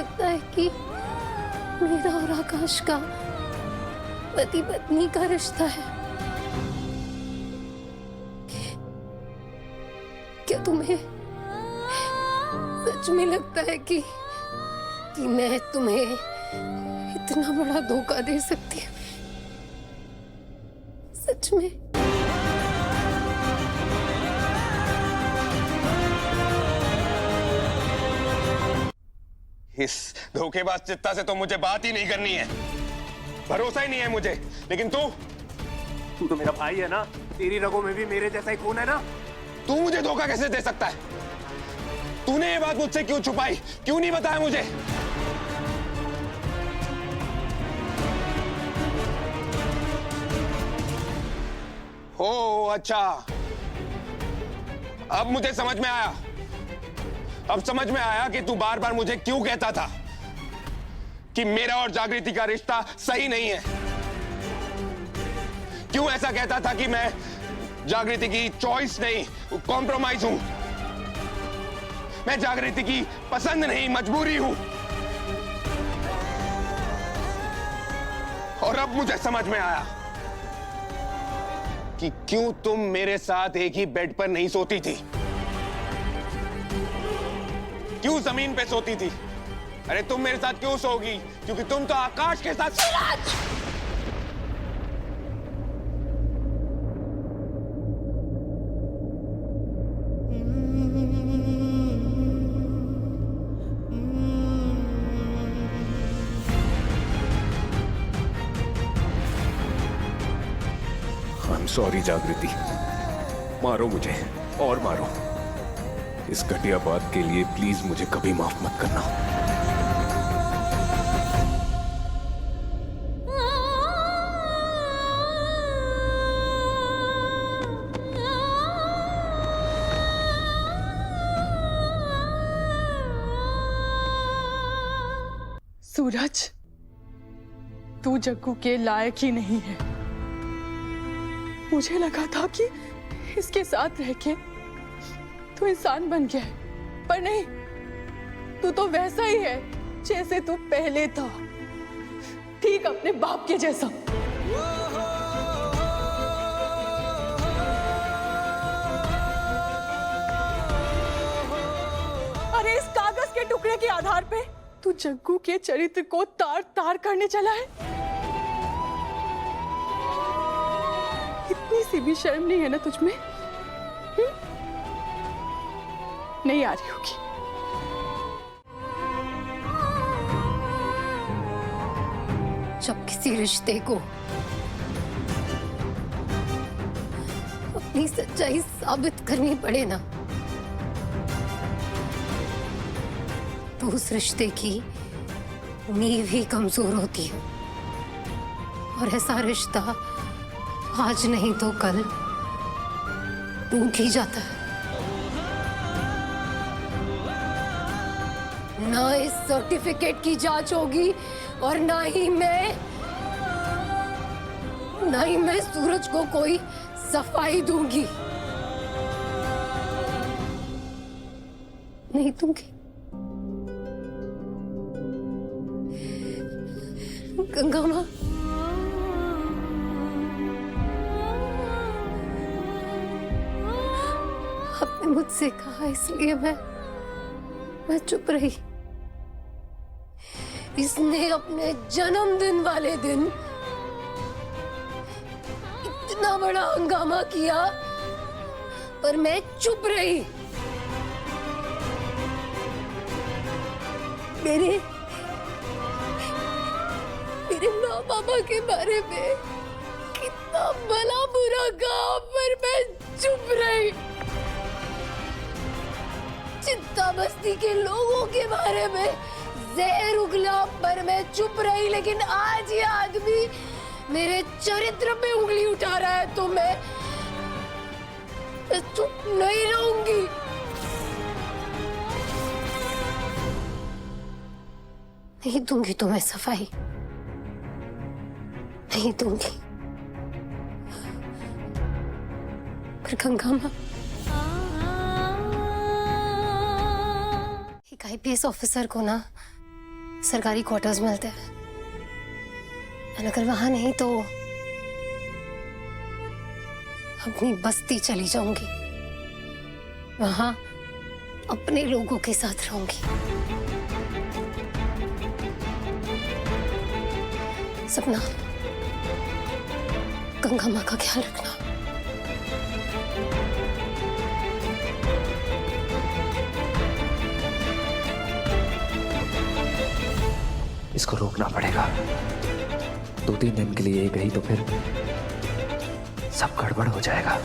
लगता है कि मेरा और आकाश का पति पत्नी का रिश्ता है। क्या तुम्हें सच में लगता है कि मैं तुम्हें इतना बड़ा धोखा दे सकती हूँ? सच में? इस धोखेबाज चित्ता से तो मुझे बात ही नहीं करनी है, भरोसा ही नहीं है मुझे। लेकिन तू तो मेरा भाई है ना, तेरी रगों में भी मेरे जैसा ही खून है ना। तू मुझे धोखा कैसे दे सकता है? तूने ये बात मुझसे क्यों छुपाई, क्यों नहीं बताया मुझे? ओ अच्छा, अब मुझे समझ में आया। अब समझ में आया कि तू बार बार मुझे क्यों कहता था कि मेरा और जागृति का रिश्ता सही नहीं है। क्यों ऐसा कहता था कि मैं जागृति की चॉइस नहीं, कॉम्प्रोमाइज हूं। मैं जागृति की पसंद नहीं, मजबूरी हूं। और अब मुझे समझ में आया कि क्यों तुम मेरे साथ एक ही बेड पर नहीं सोती थी, क्यों जमीन पे सोती थी। अरे तुम मेरे साथ क्यों सोगी? क्योंकि तुम तो आकाश के साथ। सूरज! I'm sorry जागृति, मारो मुझे और मारो। इस घटिया बात के लिए प्लीज मुझे कभी माफ मत करना। सूरज, तू जग्गू के लायक ही नहीं है। मुझे लगा था कि इसके साथ रह के तू इंसान बन गया है, पर नहीं, तू तो वैसा ही है जैसे तू पहले था, ठीक अपने बाप के जैसा। अरे इस कागज के टुकड़े के आधार पे तू जग्गू के चरित्र को तार तार करने चला है। इतनी सी भी शर्म नहीं है ना तुझ में? नहीं आ रही होगी। जब किसी रिश्ते को अपनी सच्चाई साबित करनी पड़े ना, तो उस रिश्ते की नींव ही कमजोर होती है। और ऐसा रिश्ता आज नहीं तो कल टूट ही जाता है। ना इस सर्टिफिकेट की जांच होगी और ना ही मैं सूरज को कोई सफाई दूंगी। नहीं दूंगी। गंगा माँ, आपने मुझसे कहा इसलिए मैं चुप रही। इसने अपने जन्मदिन वाले दिन इतना बड़ा हंगामा किया, पर मैं चुप रही। मेरे माँ बाबा के बारे में कितना भला बुरा कहा, पर मैं चुप रही। चित्ता बस्ती के लोगों के बारे में जहर उगला, पर मैं चुप रही। लेकिन आज ये आदमी मेरे चरित्र पे उंगली उठा रहा है, तो मैं चुप नहीं रहूंगी। नहीं दूंगी तुम्हें सफाई, नहीं दूंगी। पर गंगा माँ, एक आईपीएस ऑफिसर को ना सरकारी क्वार्टर्स मिलते हैं, और अगर वहां नहीं तो अपनी बस्ती चली जाऊंगी, वहां अपने लोगों के साथ रहूंगी। सपना, गंगा माँ का ख्याल रखना। इसको रोकना पड़ेगा। 2-3 दिन के लिए गई तो फिर सब गड़बड़ हो जाएगा।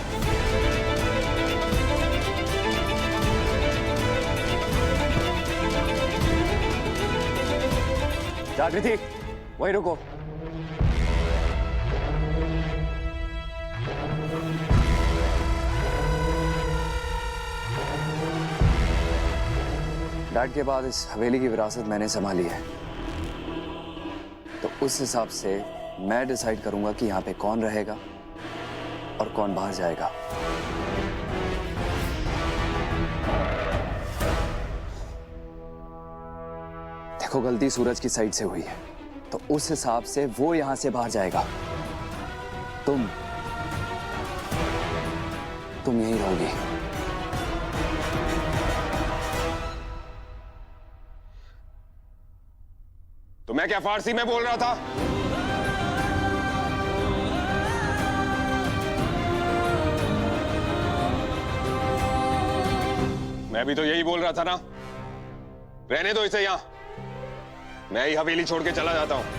जागृति, वहीं रुको। डैड के बाद इस हवेली की विरासत मैंने संभाली है, तो उस हिसाब से मैं डिसाइड करूंगा कि यहाँ पे कौन रहेगा और कौन बाहर जाएगा। देखो, गलती सूरज की साइड से हुई है, तो उस हिसाब से वो यहां से बाहर जाएगा। तुम यहीं रहोगी। तो मैं क्या फारसी में बोल रहा था? मैं भी तो यही बोल रहा था ना। रहने दो इसे यहां, मैं ही हवेली छोड़ के चला जाता हूं।